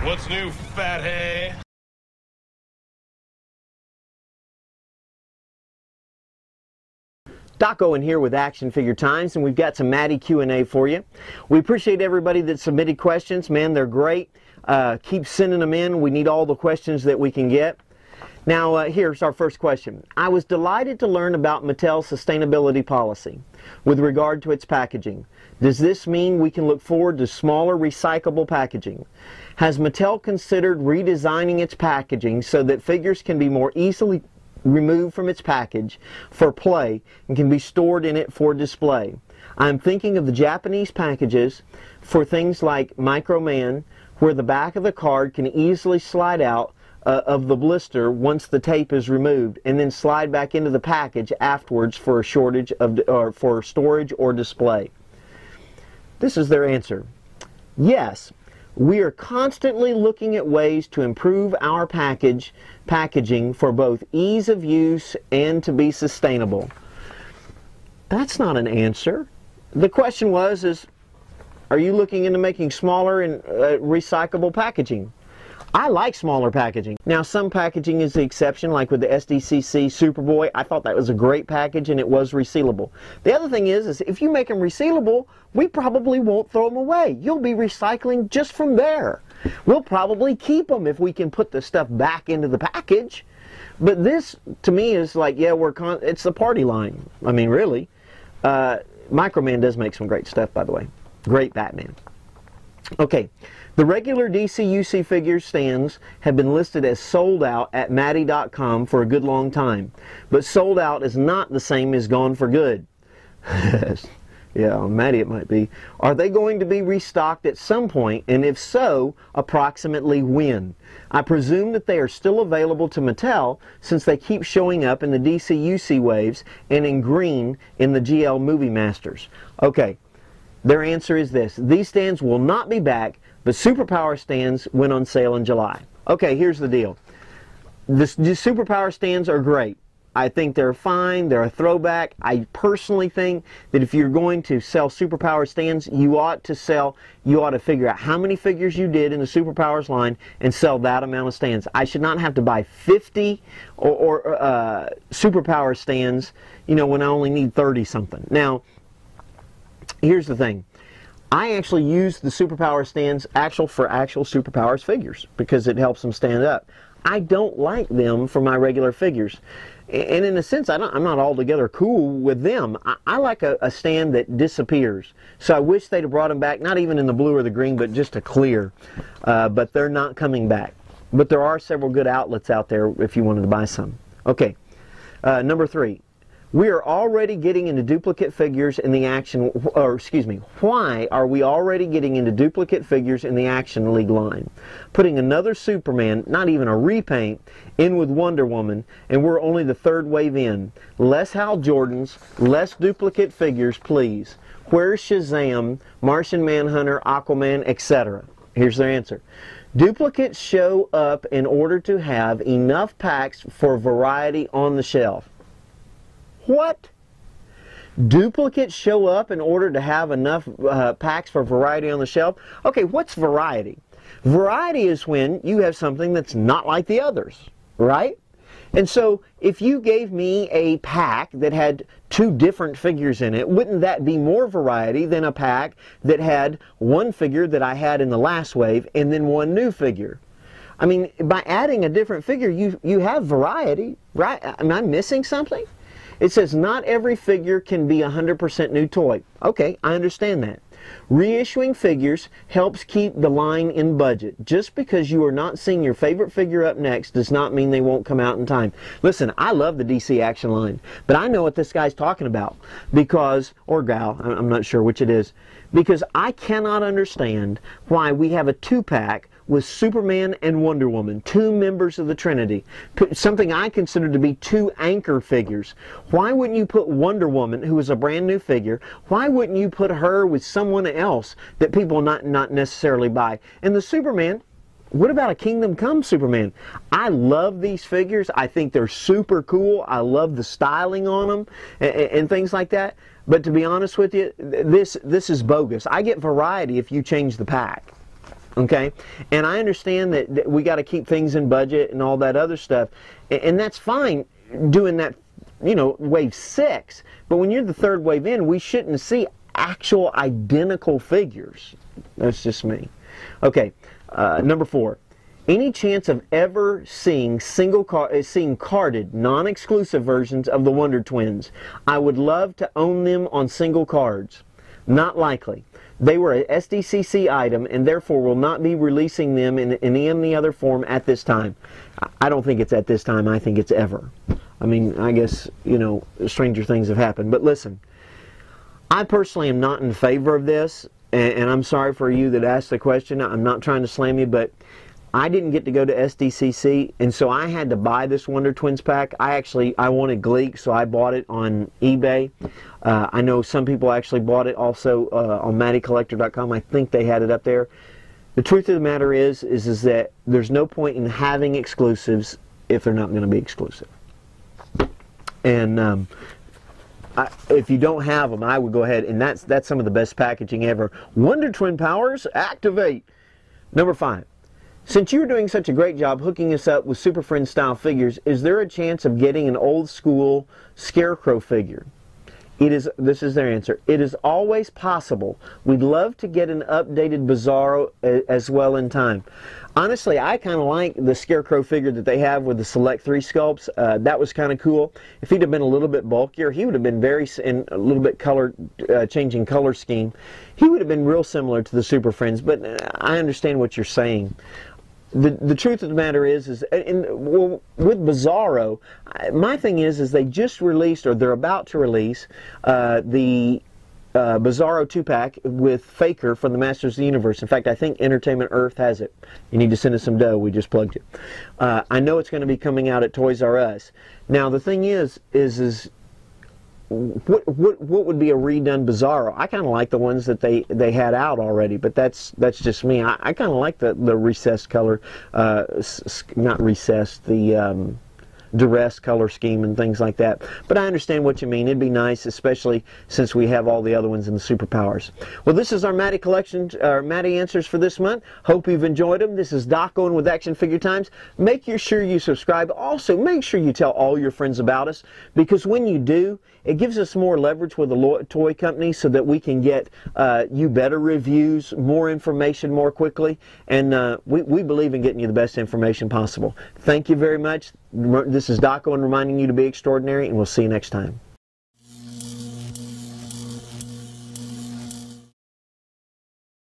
What's new, fathead? Doc Owen here with Action Figure Times, and we've got some Matty Q&A for you. We appreciate everybody that submitted questions. Man, they're great. Keep sending them in. We need all the questions that we can get. Now, here's our first question. I was delighted to learn about Mattel's sustainability policy with regard to its packaging. Does this mean we can look forward to smaller recyclable packaging? Has Mattel considered redesigning its packaging so that figures can be more easily removed from its package for play and can be stored in it for display? I'm thinking of the Japanese packages for things like Micro Man, where the back of the card can easily slide out of the blister once the tape is removed, and then slide back into the package afterwards for a shortage of for storage or display. This is their answer. Yes, we are constantly looking at ways to improve our packaging for both ease of use and to be sustainable. That's not an answer. The question was, are you looking into making smaller and recyclable packaging? I like smaller packaging. Now, some packaging is the exception, like with the SDCC Superboy. I thought that was a great package and it was resealable. The other thing is if you make them resealable, we probably won't throw them away. You'll be recycling just from there. We'll probably keep them if we can put the stuff back into the package. But this, to me, is like, yeah, it's the party line. I mean, really. Micro Man does make some great stuff, by the way. Great Batman. Okay. The regular DCUC figure stands have been listed as sold out at Matty.com for a good long time. But sold out is not the same as gone for good. Yeah, on Matty it might be. Are they going to be restocked at some point, and if so, approximately when? I presume that they are still available to Mattel since they keep showing up in the DCUC waves and in green in the GL Movie Masters. Okay, their answer is this. These stands will not be back, but Superpower stands went on sale in July. Okay, here's the deal. The Superpower stands are great. I think they're fine. They're a throwback. I personally think that if you're going to sell Superpower stands, you ought to figure out how many figures you did in the Superpowers line and sell that amount of stands. I should not have to buy 50 Superpower stands, you know, when I only need 30 something. Now, here's the thing. I actually use the Superpower stands for actual Superpowers figures because it helps them stand up. I don't like them for my regular figures. And in a sense, I'm not altogether cool with them. I like a stand that disappears. So I wish they'd have brought them back, not even in the blue or the green, but just a clear. But they're not coming back. But there are several good outlets out there if you wanted to buy some. Okay, number 3. We are already getting into duplicate figures in the Action, or excuse me, why are we already getting into duplicate figures in the Action League line? Putting another Superman, not even a repaint, in with Wonder Woman, and we're only the 3rd wave in. Less Hal Jordans, less duplicate figures, please. Where's Shazam, Martian Manhunter, Aquaman, etc.? Here's their answer. Duplicates show up in order to have enough packs for variety on the shelf. What? Duplicates show up in order to have enough packs for variety on the shelf? Okay, what's variety? Variety is when you have something that's not like the others, right? And so if you gave me a pack that had 2 different figures in it, wouldn't that be more variety than a pack that had one figure that I had in the last wave and then one new figure? I mean, by adding a different figure, you have variety, right? Am I missing something? It says not every figure can be 100% new toy. Okay, I understand that. Reissuing figures helps keep the line in budget. Just because you are not seeing your favorite figure up next does not mean they won't come out in time. Listen, I love the DC Action line, but I know what this guy's talking about because, or gal, I'm not sure which it is, because I cannot understand why we have a 2-pack with Superman and Wonder Woman, 2 members of the Trinity, something I consider to be 2 anchor figures. Why wouldn't you put Wonder Woman, who is a brand new figure, why wouldn't you put her with someone else that people not necessarily buy? And the Superman, what about a Kingdom Come Superman? I love these figures. I think they're super cool. I love the styling on them and things like that. But to be honest with you, this is bogus. I get variety if you change the pack. Okay, and I understand that we got to keep things in budget and all that other stuff, and that's fine doing that, you know, wave 6. But when you're the third wave in, we shouldn't see actual identical figures. That's just me. Okay, number 4. Any chance of ever seeing carded, non-exclusive versions of the Wonder Twins? I would love to own them on single cards. Not likely. They were a SDCC item and therefore will not be releasing them in any other form at this time. I don't think it's at this time. I think it's ever. I mean, I guess, you know, stranger things have happened. But listen, I personally am not in favor of this, and I'm sorry for you that asked the question. I'm not trying to slam you, but I didn't get to go to SDCC, and so I had to buy this Wonder Twins pack. I wanted Gleek, so I bought it on eBay. I know some people actually bought it also on MattyCollector.com. I think they had it up there. The truth of the matter is that there's no point in having exclusives if they're not going to be exclusive. And if you don't have them, I would go ahead, and that's some of the best packaging ever. Wonder Twin powers, activate. Number 5. Since you're doing such a great job hooking us up with Super Friends style figures, is there a chance of getting an old school Scarecrow figure? This is their answer. It is always possible. We'd love to get an updated Bizarro as well in time. Honestly, I kind of like the Scarecrow figure that they have with the Select 3 sculpts. That was kind of cool. If he'd have been a little bit bulkier, he would have been in a little bit changing color scheme. He would have been real similar to the Super Friends, but I understand what you're saying. The truth of the matter is with Bizarro, my thing is they just released, or they're about to release, the Bizarro 2-pack with Faker from the Masters of the Universe. In fact, I think Entertainment Earth has it. You need to send us some dough. We just plugged it. I know it's going to be coming out at Toys R Us. Now, the thing is what would be a redone Bizarro? I kind of like the ones that they had out already, but that's just me. I kind of like the recessed color, not recessed, the duress color scheme and things like that. But I understand what you mean. It'd be nice, especially since we have all the other ones in the Superpowers. Well, this is our Matty collection, Matty answers for this month. Hope you've enjoyed them. This is Doc Owen with Action Figure Times. Make sure you subscribe. Also, make sure you tell all your friends about us, because when you do, it gives us more leverage with the toy company so that we can get you better reviews, more information more quickly, and we believe in getting you the best information possible. Thank you very much. This is Doc Owen reminding you to be extraordinary, and we'll see you next time.